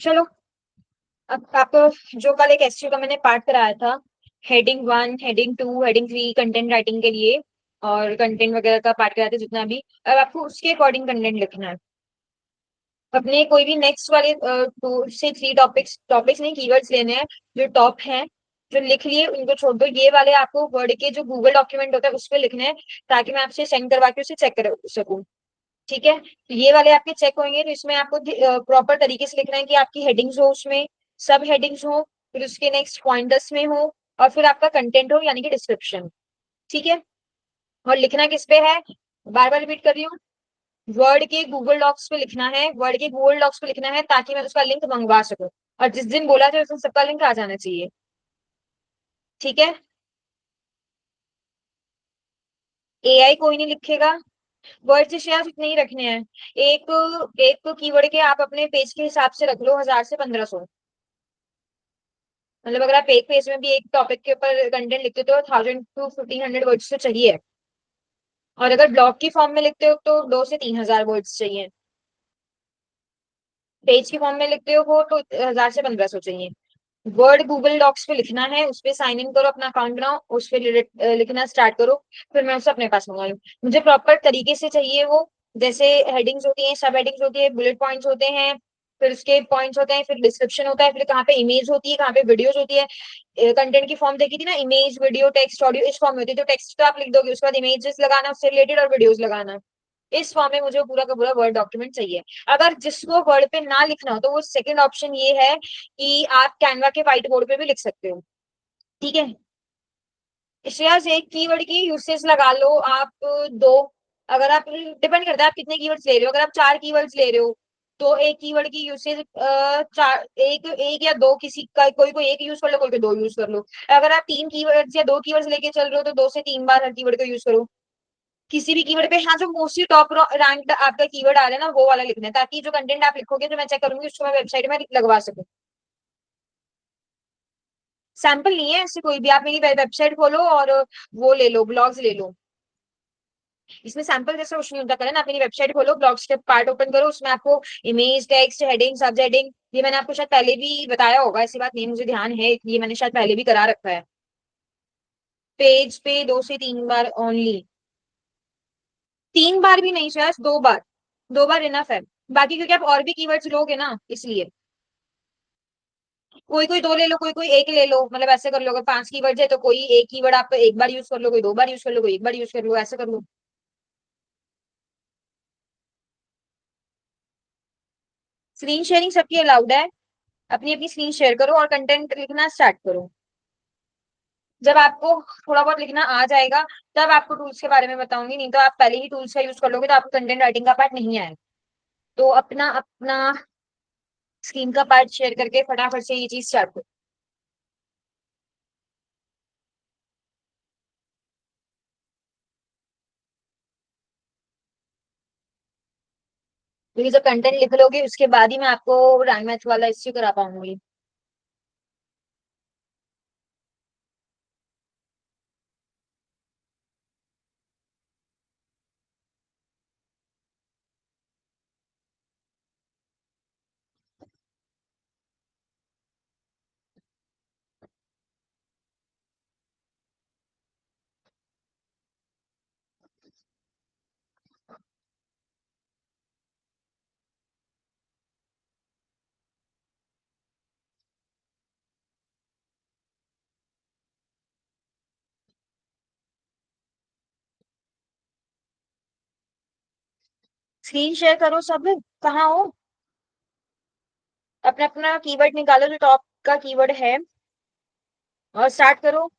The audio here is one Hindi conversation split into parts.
चलो, अब आपको जो कल एक एसक्यू का मैंने पार्ट कराया था, heading 1, heading 2, heading 3 content writing के लिए, और कंटेंट वगैरह का पार्ट कराया था जितना भी, अब आपको उसके अकॉर्डिंग कंटेंट लिखना है। अपने कोई भी नेक्स्ट वाले 2 से 3 टॉपिक्स नहीं, कीवर्ड्स लेने हैं जो टॉप हैं, जो लिख लिए उनको छोड़ दो। ये वाले आपको वर्ड के जो गूगल डॉक्यूमेंट होता है उस पर लिखने हैं, ताकि मैं आपसे सेंड करवा के उसे चेक कर सकूं। ठीक है, तो ये वाले आपके चेक होंगे, तो इसमें आपको प्रॉपर तरीके से लिखना है कि आपकी हेडिंग्स हो, उसमें सब हेडिंग्स हो, फिर उसके नेक्स्ट पॉइंटर्स में हो, और फिर आपका कंटेंट हो, यानी कि डिस्क्रिप्शन। ठीक है, और लिखना किस पे है, बार बार रिपीट कर रही हूँ, वर्ड के गूगल डॉक्स पे लिखना है, वर्ड के गूगल डॉक्स पे लिखना है, ताकि मैं उसका लिंक मंगवा सकूं, और जिस दिन बोला जाए उस दिन सबका लिंक आ जाना चाहिए। ठीक है, एआई कोई नहीं लिखेगा, वर्ड से शेयर इतने ही रखने हैं। एक एक कीवर्ड के आप अपने पेज के हिसाब से रख लो, 1000 से 1500। मतलब अगर आप एक पेज में भी एक टॉपिक के ऊपर कंटेंट लिखते हो तो 1000 to 1500 वर्ड्स तो चाहिए, और अगर ब्लॉग की फॉर्म में लिखते हो तो 2 से 3000 वर्ड्स चाहिए। पेज की फॉर्म में लिखते हो तो 1000 से 1500 चाहिए। वर्ड गूगल डॉक्स पे लिखना है, उस पे साइन इन करो, अपना अकाउंट बनाओ, उस पे लिखना स्टार्ट करो, फिर मैं उसे अपने पास मंगा लूँ। मुझे प्रॉपर तरीके से चाहिए वो, जैसे हेडिंग्स होती हैं, सब हेडिंग्स होती है, बुलेट पॉइंट्स होते हैं, फिर उसके पॉइंट्स होते हैं, फिर डिस्क्रिप्शन होता है, फिर कहाँ पे इमेज होती है, कहाँ पे वीडियोज होती है। कंटेंट की फॉर्म देखी थी ना, इमेज वीडियो टेक्स्ट ऑडियो, इस फॉर्म में होती है। तो टेक्स्ट तो आप लिख दोगे, उसके बाद इमेजेस लगाना उससे रिलेटेड, और वीडियोज लगाना। इस फॉर्म में मुझे पूरा का पूरा वर्ड डॉक्यूमेंट चाहिए। अगर जिसको वर्ड पे ना लिखना हो तो वो सेकंड ऑप्शन ये है कि आप कैनवा के व्हाइट बोर्ड पे भी लिख सकते हो। ठीक है, श्रेयस एक कीवर्ड की यूसेज लगा लो आप, दो। अगर आप, डिपेंड करता है आप कितने कीवर्ड्स ले रहे हो। अगर आप 4 कीवर्ड्स ले रहे हो तो एक कीवर्ड की यूसेज चार, एक एक या दो, किसी का कोई कोई एक यूज कर लो, कोई कोई दो यूज कर लो। अगर आप 3 कीवर्ड्स या 2 कीवर्ड्स लेके चल रहे हो तो 2 से 3 बार हर कीवर्ड का यूज करो। किसी भी कीवर्ड पे, हाँ, जो मोस्टली टॉप रैंक आपका कीवर्ड आ रहा है ना, वो वाला लिखना है, ताकि जो कंटेंट आप लिखोगे जो मैं चेक करूंगी उसको मैं वेबसाइट में लगवा सकूं। सैंपल नहीं है ऐसे कोई भी, आप मेरी वेबसाइट खोलो और वो ले लो, ब्लॉग्स ले लो। इसमें सैंपल जैसा कुछ नहीं होता। करें आप मेरी वेबसाइट खोलो, ब्लॉग्स के पार्ट ओपन करो, उसमें आपको इमेज, टेक्स्ट, हेडिंग, सब हेडिंग, ये मैंने आपको शायद पहले भी बताया होगा, ऐसी बात नहीं, मुझे ध्यान है, ये मैंने शायद पहले भी करा रखा है। पेज पे 2 से 3 बार ओनली। 3 बार भी नहीं, शायद 2 बार। 2 बार इनफ है। बाकी क्योंकि आप और भी कीवर्ड्स लोगे ना, इसलिए कोई कोई दो ले लो, कोई कोई एक ले लो, मतलब ऐसे कर लो। अगर 5 कीवर्ड है तो कोई एक कीवर्ड आप एक बार यूज कर लो, कोई 2 बार यूज कर लो, कोई एक बार यूज कर लो, ऐसे कर लो। स्क्रीन शेयरिंग सबकी अलाउड है, अपनी अपनी स्क्रीन शेयर करो और कंटेंट लिखना स्टार्ट करो। जब आपको थोड़ा बहुत लिखना आ जाएगा तब आपको टूल्स के बारे में बताऊंगी, नहीं तो आप पहले ही टूल्स का यूज कर लोगे तो आपको कंटेंट राइटिंग का पार्ट नहीं आएगा। तो अपना अपना स्क्रीन का पार्ट शेयर करके फटाफट से ये चीज स्टार्ट करो। क्योंकि जब कंटेंट लिख लोगे उसके बाद ही मैं आपको रैंक मैथ वाला इश्यू करा पाऊंगी। स्क्रीन शेयर करो सब। कहाँ हो? अपना अपना कीवर्ड निकालो जो टॉप का कीवर्ड है, और स्टार्ट करो।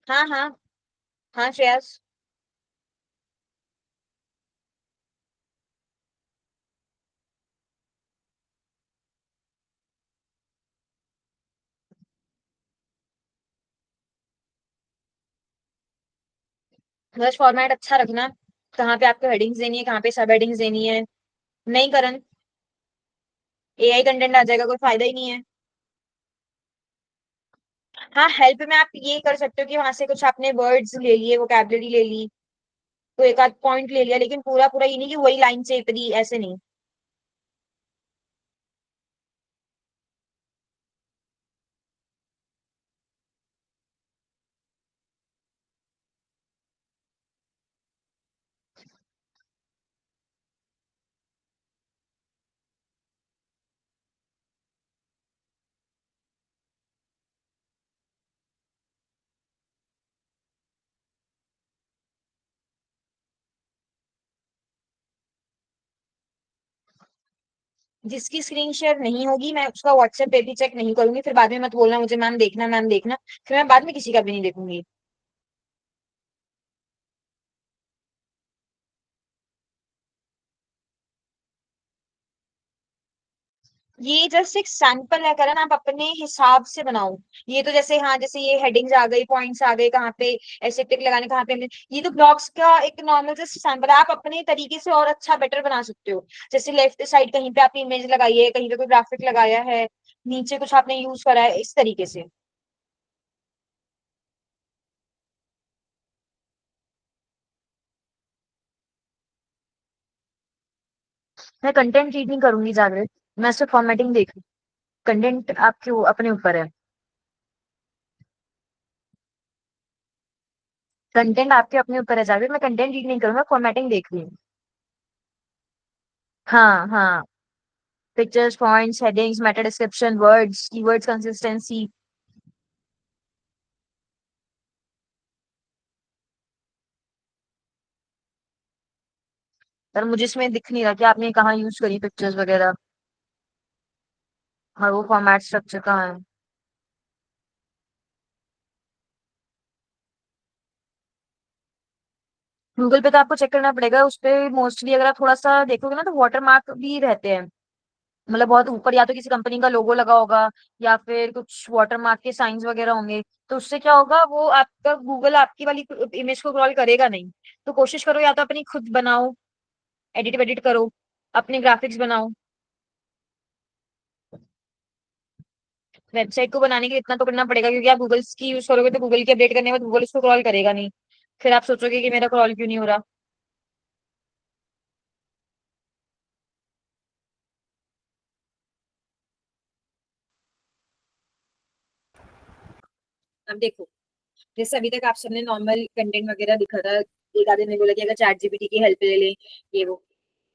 हाँ हाँ। हाँ श्रेयस। बस फॉर्मेट अच्छा रखना, कहाँ पे आपको हेडिंग्स देनी है, कहाँ पे सब हेडिंग्स देनी है। नहीं करण, एआई कंटेंट आ जाएगा, कोई फायदा ही नहीं है। हाँ, हेल्प में आप ये कर सकते हो कि वहां से कुछ आपने वर्ड्स ले लिए, वोकैबलरी ले ली, तो एक आध पॉइंट ले लिया, लेकिन पूरा पूरा ये नहीं कि वही लाइन से इतनी, ऐसे नहीं। जिसकी स्क्रीन शेयर नहीं होगी मैं उसका व्हाट्सएप पे भी चेक नहीं करूंगी, फिर बाद में मत बोलना मुझे मैम देखना, फिर मैं बाद में किसी का भी नहीं देखूंगी। ये जस्ट एक सैंपल है करण, आप अपने हिसाब से बनाओ। ये तो जैसे, हाँ जैसे ये हेडिंग्स आ गई, पॉइंट्स आ गए, कहाँ पे ऐसे टिक लगाने, कहाँ पे ये तो ब्लॉग्स का एक नॉर्मल जस्ट सैंपल है। आप अपने तरीके से और अच्छा बेटर बना सकते हो। जैसे लेफ्ट साइड कहीं पे आपने इमेज लगाई है, कहीं पे कोई ग्राफिक लगाया है, नीचे कुछ आपने यूज करा है, इस तरीके से। मैं कंटेंट रीड नहीं करूंगी जागृत, मैं सिर्फ फॉर्मेटिंग देख। कंटेंट आपके अपने ऊपर है। कंटेंट आपके अपने ऊपर है जावेद, मैं कंटेंट रीड नहीं करूंगा, फॉर्मेटिंग देख रही हूँ। हाँ हाँ। Pictures, points, headings, Meta description, words, keywords, consistency. पर मुझे इसमें दिख नहीं रहा कि आपने कहाँ यूज करी पिक्चर्स वगैरह, और वो फॉर्मेट स्ट्रक्चर कहाँ है। गूगल पे तो आपको चेक करना पड़ेगा, उस पे मोस्टली अगर आप थोड़ा सा देखोगे ना तो वाटर मार्क भी रहते हैं। मतलब बहुत ऊपर या तो किसी कंपनी का लोगो लगा होगा, या फिर कुछ वाटर मार्क के साइंस वगैरह होंगे। तो उससे क्या होगा, वो आपका गूगल आपकी वाली इमेज को क्रॉल करेगा नहीं। तो कोशिश करो या तो अपनी खुद बनाओ, एडिट वेडिट करो, अपने ग्राफिक्स बनाओ। वेबसाइट को बनाने के लिए इतना तो करना पड़ेगा, क्योंकि आप गूगल की यूज करोगे तो गूगल की अपडेट करने के बाद गूगल उसको क्रॉल करेगा नहीं। फिर आप सोचोगे कि मेरा क्रॉल क्यों नहीं हो रहा। अब देखो, जैसे अभी तक आप सबने नॉर्मल कंटेंट वगैरह दिखा था, एक आधे ने बोला कि अगर चैट जीपीटी की हेल्प ले लें, ये वो।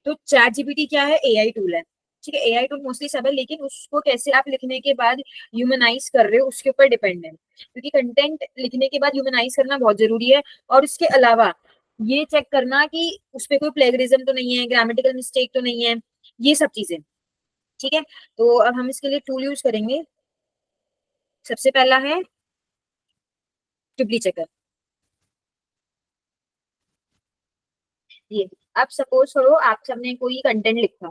तो चैट जीपीटी क्या है, एआई टूल है। ठीक है, एआई टूल मोस्टली सब है, लेकिन उसको कैसे आप लिखने के बाद ह्यूमनाइज कर रहे हो उसके ऊपर डिपेंड है, क्योंकि कंटेंट लिखने के बाद ह्यूमनाइज करना बहुत जरूरी है। और उसके अलावा ये चेक करना कि उस पर कोई प्लेगरिज्म तो नहीं है, ग्रामेटिकल मिस्टेक तो नहीं है, ये सब चीजें। ठीक है, तो अब हम इसके लिए टूल यूज करेंगे। सबसे पहला है ट्रिपली चेकर। ये, अब सपोज करो आप सबने कोई कंटेंट लिखा,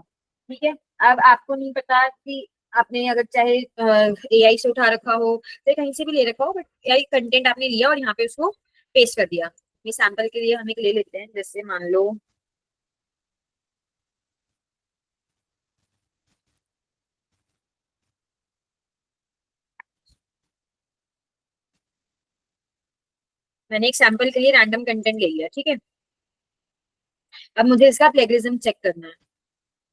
ठीक है। अब आपको नहीं पता कि आपने अगर चाहे एआई से उठा रखा हो, चाहे कहीं से भी ले रखा हो, बट एआई कंटेंट आपने लिया और यहाँ पे उसको पेस्ट कर दिया। ये सैंपल के लिए हम एक ले लेते हैं, जैसे मान लो मैंने एक सैंपल के लिए रैंडम कंटेंट ले लिया, ठीक है। अब मुझे इसका प्लेगरिज्म चेक करना है।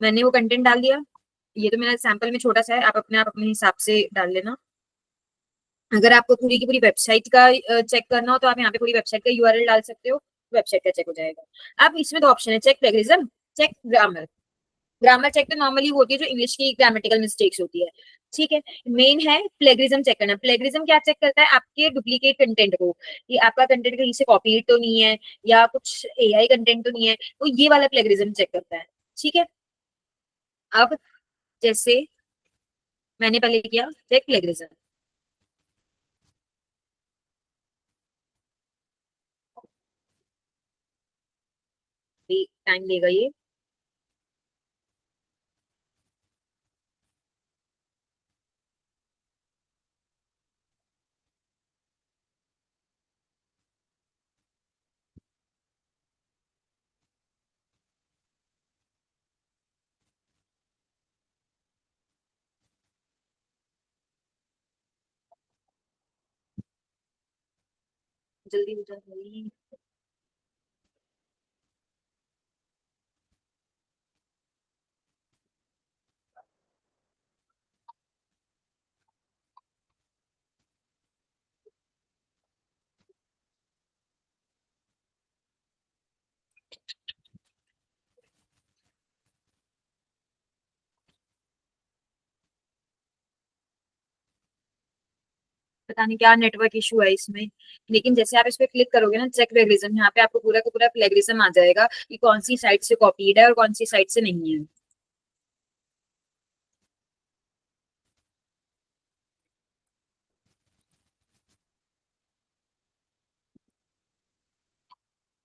मैंने वो कंटेंट डाल दिया। ये तो मेरा सैंपल में छोटा सा है, आप अपने हिसाब से डाल लेना। अगर आपको पूरी की पूरी वेबसाइट का चेक करना हो तो आप यहाँ पे पूरी वेबसाइट का यूआरएल डाल सकते हो, वेबसाइट का चेक हो जाएगा। अब इसमें दो ऑप्शन है, check plagiarism, check grammar. Grammar check तो नॉर्मली होती है जो इंग्लिश की ग्रामेटिकल मिस्टेक्स होती है, ठीक है। मेन है प्लेगरिज्म चेक करना। प्लेगरिज्म क्या चेक करता है, आपके डुप्लीकेट कंटेंट को, कि आपका कंटेंट कहीं से कॉपी तो नहीं है, या कुछ एआई कंटेंट तो नहीं है, तो ये वाला प्लेगरिज्म चेक करता है, ठीक है। अब जैसे मैंने पहले किया चेक प्लेगरिज्म, टाइम लेगा ये। जल्दी हो जाए भाई। पता नहीं क्या नेटवर्क इशू है इसमें। लेकिन जैसे आप इस पे क्लिक करोगे ना, चेक प्लेगरिज्म, यहाँ पे आपको पूरा का पूरा प्लेगरिज्म आ जाएगा कि कौन सी साइट से कॉपीड है और कौन सी साइट से नहीं है।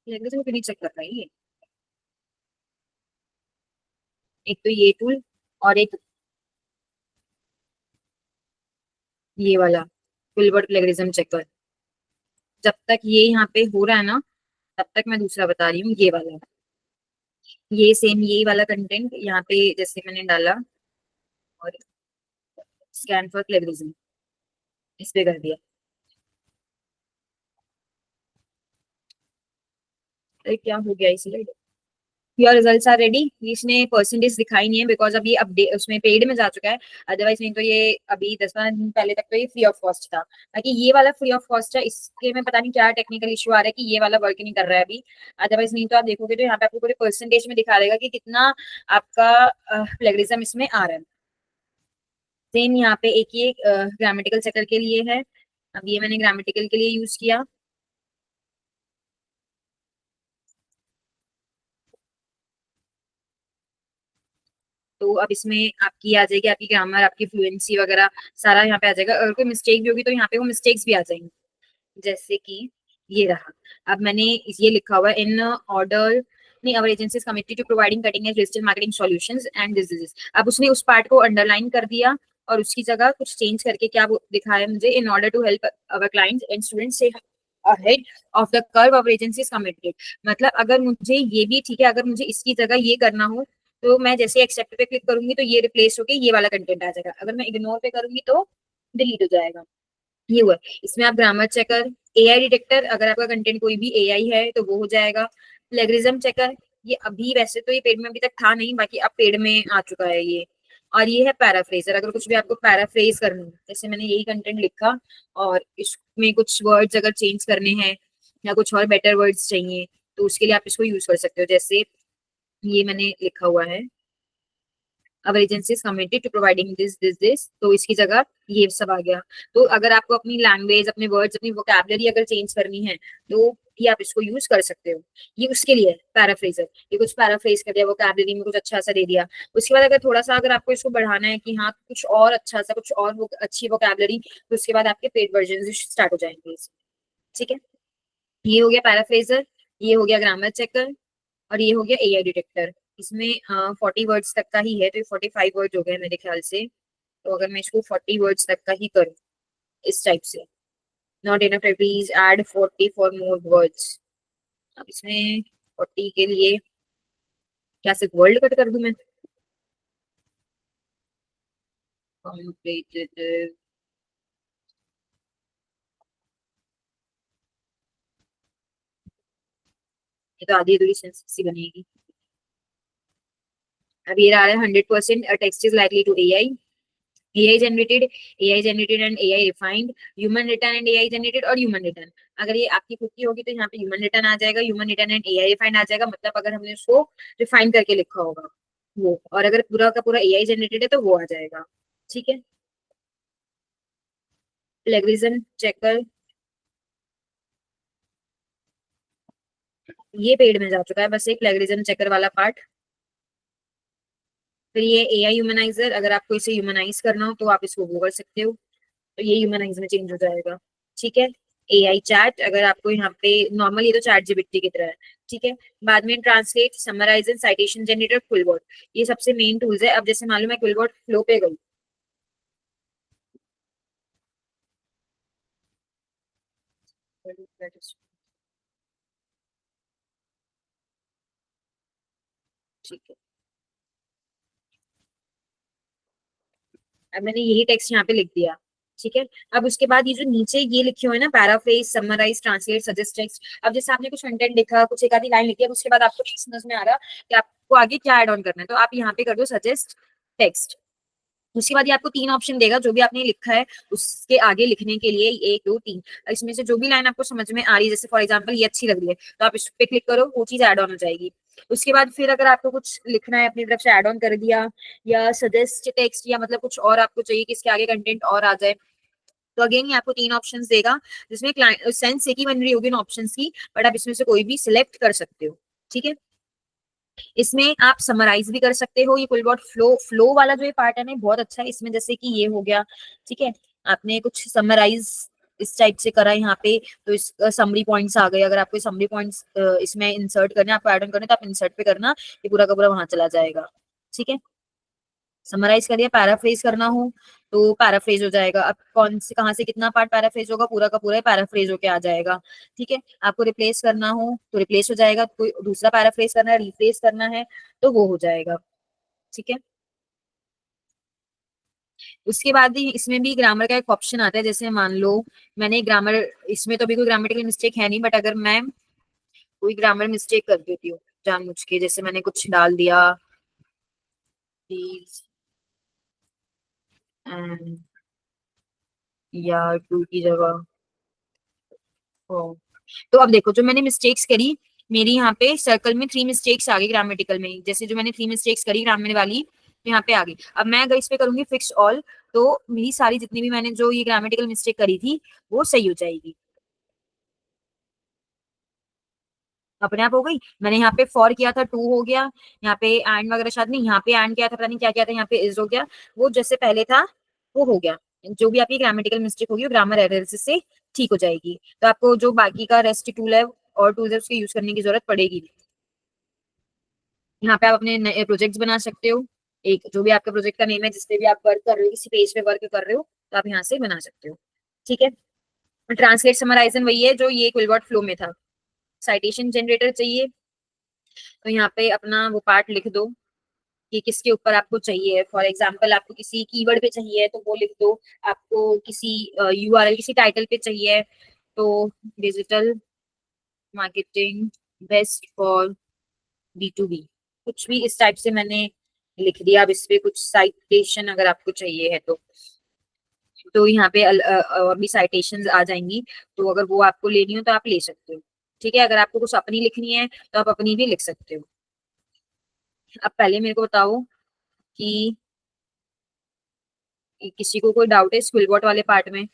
प्लेगरिज्म क्यों नहीं चेक कर रहा है ये? एक तो ये टूल, और एक ये वाला फुलवर्ड प्लेगरिज्म चेकर। जब तक ये यहाँ पे हो रहा है ना, तब तक मैं दूसरा बता रही हूँ, ये वाला। ये सेम यही वाला कंटेंट यहाँ पे जैसे मैंने डाला और स्कैन फॉर प्लेगरिज्म इस पे कर दिया। अरे क्या हो गया इसे? Your results are ready. इसने परसेंटेज दिखाई नहीं है बिकॉज अब ये अपडेट उसमें पेड में जा चुका है। अदरवाइज नहीं तो ये अभी 10-12 दिन पहले तक तो ये फ्री ऑफ कॉस्ट था। बाकी ये वाला फ्री ऑफ कॉस्ट है, इसके में पता नहीं क्या टेक्निकल इशू आ रहा है कि ये वाला वर्क नहीं कर रहा है अभी। अदरवाइज नहीं तो आप देखोगे तो यहाँ पे आपको पूरे परसेंटेज में दिखा देगा कि कितना आपका प्लेगरिज्म इसमें आ रहा है। सेम यहाँ पे एक ये ग्रामेटिकल चेकर के लिए है। अब ये मैंने ग्रामेटिकल के लिए यूज किया। तो अब इसमें आपकी आ जाएगी, आपकी ग्रामर, आपकी फ्लुएंसी वगैरह सारा यहाँ पे आ जाएगा। अगर कोई मिस्टेक भी होगी तो यहाँ पे वो मिस्टेक्स भी आ जाएंगी। जैसे कि ये रहा। अब मैंने ये लिखा हुआ इन ऑर्डर, नहीं, our agency is committed to providing cutting edge digital marketing solutions and this. अब उसने उस पार्ट को अंडरलाइन कर दिया और उसकी जगह कुछ चेंज करके क्या दिखाया मुझे, in order to help our clients and students stay ahead of the curve, our agency is committed. मतलब अगर मुझे ये भी ठीक है, अगर मुझे इसकी जगह ये करना हो तो मैं जैसे एक्सेप्ट पे क्लिक करूंगी तो ये रिप्लेस होके ये वाला कंटेंट आ जाएगा। अगर मैं इग्नोर पे करूंगी तो डिलीट हो जाएगा। ये हुआ। इसमें आप ग्रामर चेकर, एआई डिटेक्टर, अगर आपका कंटेंट कोई भी एआई है तो वो हो जाएगा। प्लेगरिज्म चेकर, ये अभी वैसे तो ये पेड में अभी तक था नहीं, बाकी अब पेड में आ चुका है ये। और ये है पैराफ्रेजर, अगर कुछ भी आपको पैराफ्रेज करना है, जैसे मैंने यही कंटेंट लिखा और इसमें कुछ वर्ड्स अगर चेंज करने हैं या कुछ और बेटर वर्ड्स चाहिए तो उसके लिए आप इसको यूज कर सकते हो। जैसे ये मैंने लिखा हुआ है, our agency is committed to providing this, तो इसकी जगह ये सब आ गया। तो अगर आपको अपनी लैंग्वेज, अपने वर्ड्स, अपनी वोकैबुलरी अगर चेंज करनी है तो ये आप इसको यूज कर सकते हो। ये उसके लिए पैराफ्रेजर, ये कुछ पैराफ्रेज कर दिया, वोकैबुलरी में कुछ अच्छा सा दे दिया। उसके बाद अगर थोड़ा सा अगर आपको इसको बढ़ाना है कि हाँ कुछ और अच्छा सा, कुछ और अच्छी वोकैबुलरी, तो उसके बाद आपके पेड वर्जन स्टार्ट हो जाएंगे। ठीक है, ये हो गया पैराफ्रेजर, ये हो गया ग्रामर चेकर, और ये हो गया एआई डिटेक्टर। इसमें 40 वर्ड्स तक का ही है, तो ये 45 वर्ड हो गए मेरे ख्याल से। तो अगर मैं इसको 40 वर्ड्स तक का ही करूँ इस टाइप से, not enough, please add 40 for more words. अब इसमें 40 के लिए क्या सिर्फ वर्ड कट कर दूं मैं? Completed, ये तो आधी अधूरी सेंस सी बनेगी। अब ये आ रहा है 100% text is likely to AI, AI generated, AI generated and AI refined, human written and AI generated और human written। अगर ये आपकी खुद की होगी तो यहाँ पे human written आ जाएगा, human written and AI refined आ जाएगा, मतलब अगर हमने उसको रिफाइन करके लिखा होगा वो। और अगर पूरा का पूरा AI generated है तो वो आ जाएगा। ठीक है, प्लेगरिज्म चेकर ये पेड में जा चुका है, बस एक प्लेगरिज्म चेकर वाला पार्ट। फिर ये AI ह्यूमनाइजर, अगर आपको इसे ह्यूमनाइज करना हो तो आप इसको वो कर सकते हो, तो ये ह्यूमनाइज में चेंज हो जाएगा। ठीक है, एआई चैट, अगर आपको यहाँ पे नॉर्मल, ये तो चैट जीपीटी की तरह है। ठीक है, बाद में translate, summarise and citation generator, QuillBot, ये सबसे मेन टूल्स है। अब जैसे मालूम है क्विलबॉट फ्लो पे गई, ठीक है, अब मैंने यही टेक्स्ट यहाँ पे लिख दिया। ठीक है। अब उसके बाद ये जो नीचे ये लिखे हुए हैं ना, paraphrase, summarise, translate, suggest text. अब जैसे आपने कुछ कंटेंट लिखा, कुछ एक आधी लाइन लिखी है, उसके बाद आपको नहीं समझ में आ रहा कि आपको आगे क्या ऐड ऑन करना है, तो आप यहाँ पे कर दो सजेस्ट टेक्स्ट। उसके बाद ये आपको 3 ऑप्शन देगा, जो भी आपने लिखा है उसके आगे लिखने के लिए, 1 2 3। इसमें से जो भी लाइन आपको समझ में आ रही है, जैसे फॉर एग्जांपल ये अच्छी लग रही है, तो आप इस पे क्लिक करो, वो चीज ऐड ऑन हो जाएगी। उसके बाद फिर अगर आपको कुछ लिखना है अपनी तरफ से, ऐड ऑन कर दिया, या सजेस्ट टेक्स्ट, या मतलब कुछ और आपको चाहिए कि इसके आगे कंटेंट और आ जाए, तो अगेन ये आपको 3 ऑप्शंस देगा, जिसमें सेंस एक ही बन रही होगी इन ऑप्शंस की, बट आप इसमें से कोई भी सिलेक्ट कर सकते हो। ठीक है। इसमें आप समराइज भी कर सकते हो। ये फुलबॉट फ्लो फ्लो वाला जो ये पार्ट है ना, बहुत अच्छा है इसमें। जैसे कि ये हो गया, ठीक है, आपने कुछ समराइज इस टाइप से करा यहाँ पे, तो इस समरी पॉइंट्स आ गए। अगर आपको समरी पॉइंट्स इसमें इंसर्ट करने, आपको ऐड ऑन करने, तो आप इंसर्ट पे करना, ये पूरा का पूरा वहां चला जाएगा। ठीक है। समराइज करिए, पैराफ्रेज करना हो तो पैराफ्रेज हो जाएगा। अब कौन से कहाँ से कितना पार्ट पैराफ्रेज होगा, पूरा का पूरा पैराफ्रेज होके आ जाएगा। ठीक है। आपको रिप्लेस करना हो तो रिप्लेस हो जाएगा, कोई दूसरा पैराफ्रेज करना है, रिप्लेस करना है, तो वो हो जाएगा। ठीक है। उसके बाद ही इसमें भी ग्रामर का एक ऑप्शन आता है। जैसे मान लो मैंने ग्रामर, इसमें तो अभी कोई ग्रामेटिकल मिस्टेक है नहीं, बट अगर मैं कोई ग्रामर मिस्टेक कर देती हूँ जानबूझ के, जैसे मैंने कुछ डाल दिया, प्लीज एंड, या टू की जगह हो, तो अब देखो जो मैंने मिस्टेक्स करी, मेरी यहाँ पे सर्कल में 3 मिस्टेक्स आ गई ग्रामेटिकल में। जैसे जो मैंने 3 मिस्टेक्स करी ग्रामर वाली, तो यहाँ पे आ गई। अब मैं अगर इस पे करूंगी फिक्स ऑल, तो मेरी सारी जितनी भी मैंने जो ये ग्रामेटिकल मिस्टेक करी थी, वो सही हो जाएगी, अपने आप हो गई। मैंने यहाँ पे फॉर किया था, टू हो गया। यहाँ पे एंड वगैरह शायद नहीं, यहाँ पे एंड किया था, पता नहीं क्या किया था, यहाँ पे इज हो गया। वो जैसे पहले था वो हो गया। जो भी आपकी ग्रामेटिकल मिस्टेक होगी वो ग्रामर एरर से ठीक हो जाएगी। तो आपको जो बाकी का रेस्ट टूल है और टूल्स है उसके यूज करने की जरूरत पड़ेगी नहीं। यहाँ पे आप अपने नए प्रोजेक्ट्स बना सकते हो। एक जो भी आपका प्रोजेक्ट का नेम है, जिसपे भी आप वर्क कर रहे हो, किसी पेज पे वर्क कर रहे हो, तो आप यहाँ से बना सकते हो। ठीक है। ट्रांसलेट समराइजन वही है जो ये क्विलबॉट फ्लो में था। साइटेशन जनरेटर चाहिए, तो यहाँ पे अपना वो पार्ट लिख दो कि किसके ऊपर आपको चाहिए। फॉर एग्जाम्पल आपको किसी कीवर्ड पे चाहिए तो वो लिख दो। आपको किसी यूआरएल, किसी टाइटल पे चाहिए, तो digital marketing best for B2B, कुछ भी इस टाइप से मैंने लिख दिया। अब इस पे कुछ साइटेशन अगर आपको चाहिए है तो यहाँ पे और भी साइटेशंस आ जाएंगी, तो अगर वो आपको लेनी हो तो आप ले सकते हो। ठीक है। अगर आपको कुछ अपनी लिखनी है तो आप अपनी भी लिख सकते हो। अब पहले मेरे को बताओ कि किसी को कोई डाउट है स्क्विलबॉट वाले पार्ट में?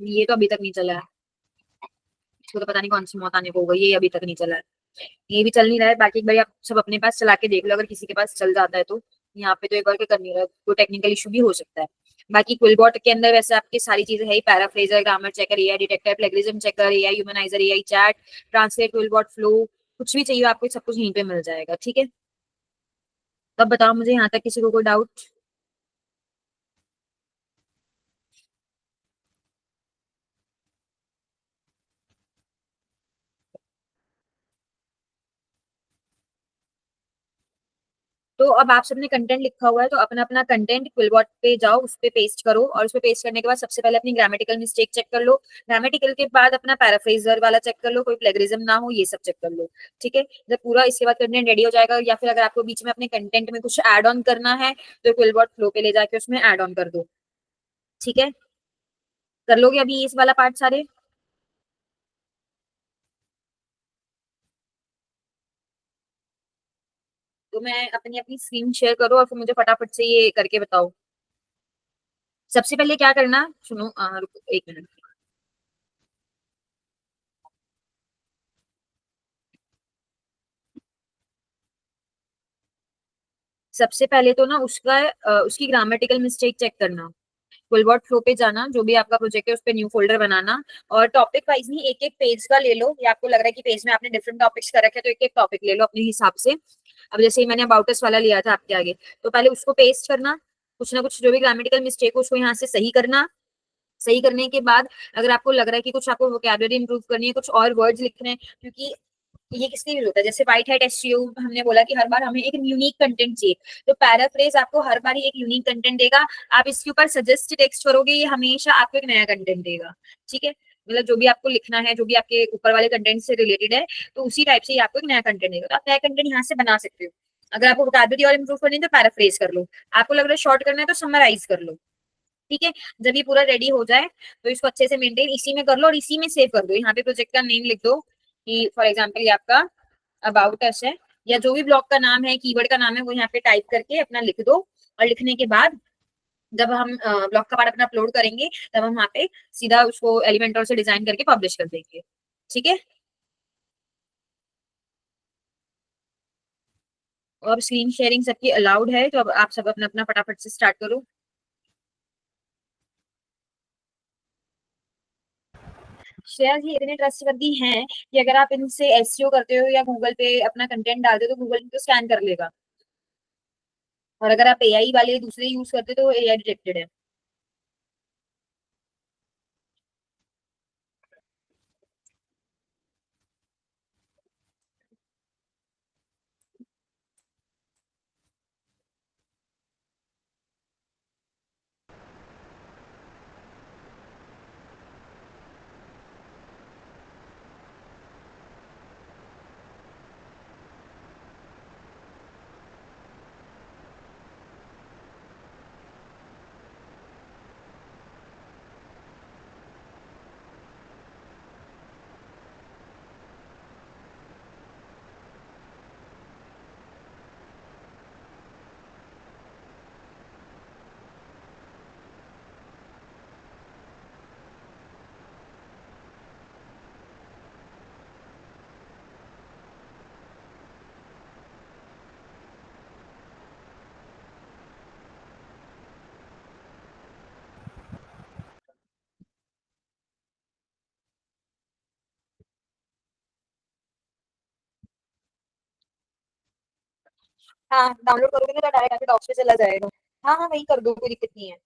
ये तो अभी तक नहीं चला है, इसको तो पता नहीं कौन सी मौत आने को हो गई, ये अभी तक नहीं चला है। ये भी चल नहीं रहा है। बाकी एक बार आप सब अपने पास चला के देख लो, अगर किसी के पास चल जाता है तो। यहाँ पे तो एक बार के कर नहीं रहा, कोई टेक्निकल इशू भी हो सकता है। बाकी क्विलबॉट के अंदर वैसे आपकी सारी चीजें है ही, paraphraser, grammar checker, AI detector, plagiarism checker, AI humaniser, AI chat, translate, QuillBot flow, कुछ भी चाहिए आपको सब कुछ यहीं पे मिल जाएगा। ठीक है। तब बताओ मुझे यहाँ तक किसी को कोई डाउट? तो अब आप सबने कंटेंट लिखा हुआ है, तो अपना अपना कंटेंट क्विलबॉट पे जाओ, उस पे पेस्ट करो, और उस पे पेस्ट करने के बाद सबसे पहले अपनी ग्रामेटिकल मिस्टेक चेक कर लो। ग्रामेटिकल के बाद अपना पैराफ्रेजर वाला चेक कर लो, कोई प्लेगरिज्म ना हो, ये सब चेक कर लो। ठीक है। जब पूरा इसके बाद कंटेंट रेडी हो जाएगा, या फिर अगर आपको बीच में अपने कंटेंट में कुछ ऐड ऑन करना है, तो क्विलबॉट फ्लो पे ले जाके उसमें ऐड ऑन कर दो। ठीक है। कर लोगे अभी इस वाला पार्ट सारे? तो मैं अपनी अपनी स्क्रीन शेयर करो और फिर मुझे फटाफट से ये करके बताओ। सबसे पहले क्या करना, सुनो, रुको 1 मिनट। सबसे पहले तो ना उसकी ग्रामेटिकल मिस्टेक चेक करना। फुलवर्ड फ्लो पे जाना, जो भी आपका प्रोजेक्ट है उस पे न्यू फोल्डर बनाना, और टॉपिक वाइज नहीं, एक एक पेज का ले लो, या आपको लग रहा है कि पेज में आपने डिफरेंट टॉपिक्स कर रखे हैं, तो एक एक टॉपिक ले लो अपने हिसाब से। अब जैसे ही मैंने अबाउटस वाला लिया था आपके आगे, तो पहले उसको पेस्ट करना, कुछ ना कुछ जो भी ग्रामेटिकल मिस्टेक हो उसको यहाँ से सही करना। सही करने के बाद अगर आपको लग रहा है कि कुछ आपको वोकैबुलरी इंप्रूव करनी है, कुछ और वर्ड्स लिखने हैं, क्योंकि ये किसके लिए होता है, जैसे व्हाइट हैट एसईओ हमने बोला कि हर बार हमें एक यूनिक कंटेंट चाहिए, तो पैराफ्रेज आपको हर बार ही एक यूनिक कंटेंट देगा। आप इसके ऊपर सजेस्ट टेक्स्ट करोगे, ये हमेशा आपको एक नया कंटेंट देगा। ठीक है, मतलब जो भी आपको लिखना है, जो भी आपके ऊपर वाले कंटेंट से रिलेटेड है, तो उसी टाइप से ही आपको एक नया कंटेंट देगा। तो आप नया कंटेंट यहाँ से बना सकते हो। अगर आपको वोकैबुलरी और इम्प्रूव करनी है तो पैराफ्रेज कर लो, आपको लग रहा है शॉर्ट करना है तो समराइज कर लो। ठीक है, जब ये पूरा रेडी हो जाए तो इसको अच्छे से मेंटेन इसी में कर लो और इसी में सेव कर दो। यहाँ पे प्रोजेक्ट का नेम लिख दो कि फॉर एग्जाम्पल ये आपका अबाउट अस है, या जो भी ब्लॉग का नाम है, कीवर्ड का नाम है, वो यहाँ पे टाइप करके अपना लिख दो। और लिखने के बाद जब हम ब्लॉग का पार्ट अपना अपलोड करेंगे, तब हम वहाँ पे सीधा उसको एलिमेंटर से डिजाइन करके पब्लिश कर देंगे। ठीक है, और स्क्रीन शेयरिंग सबकी अलाउड है, तो अब आप सब अपना अपना फटाफट से स्टार्ट करो। शेयर ये इतने ट्रस्टवर्दी हैं कि अगर आप इनसे एसईओ करते हो या गूगल पे अपना कंटेंट डालते हो तो गूगल तो स्कैन कर लेगा। और अगर आप एआई वाले दूसरे यूज करते हो तो एआई डिटेक्टेड है। हाँ, डाउनलोड करोगे ना तो डायरेक्ट आपके डॉक्स पे चला जाएगा। हाँ हाँ, वही कर दो, कोई दिक्कत नहीं है।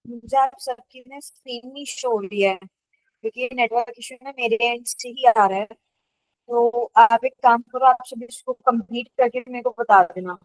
मुझे आप सबकी ना स्क्रीन नहीं शो हो रही है, क्योंकि ये नेटवर्क इशू ना मेरे एंड से ही आ रहा है। तो आप एक काम करो, आप सब इसको कंप्लीट करके मेरे को बता देना।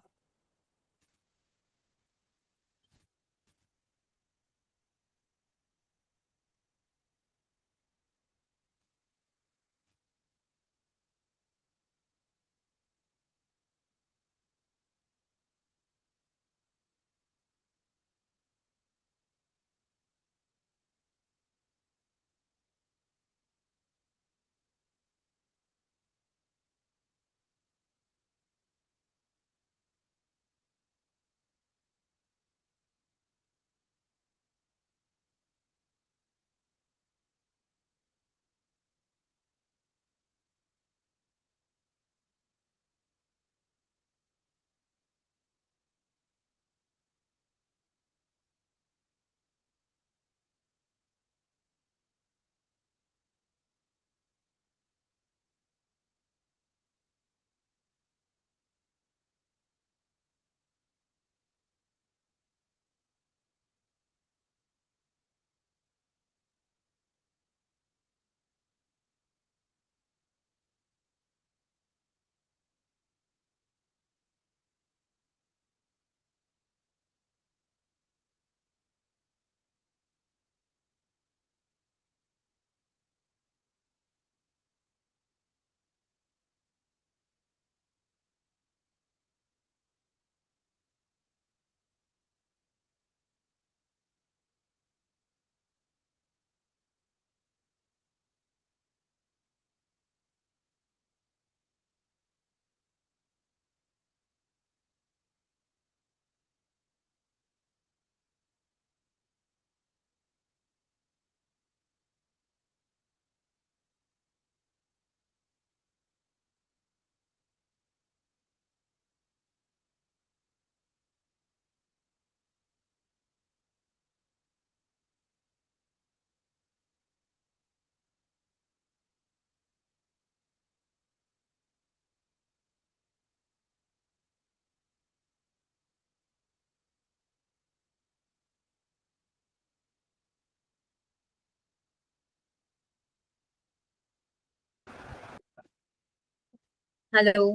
हेलो।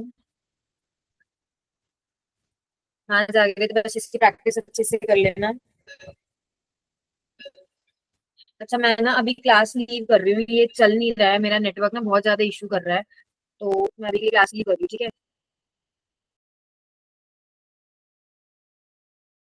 हाँ जागृत, बस इसकी प्रैक्टिस अच्छे से कर लेना। अच्छा मैं ना अभी क्लास लीव कर रही हूँ, ये चल नहीं रहा है, मेरा नेटवर्क ना बहुत ज्यादा इशू कर रहा है, तो मैं अभी क्लास लीव कर रही हूँ, ठीक है।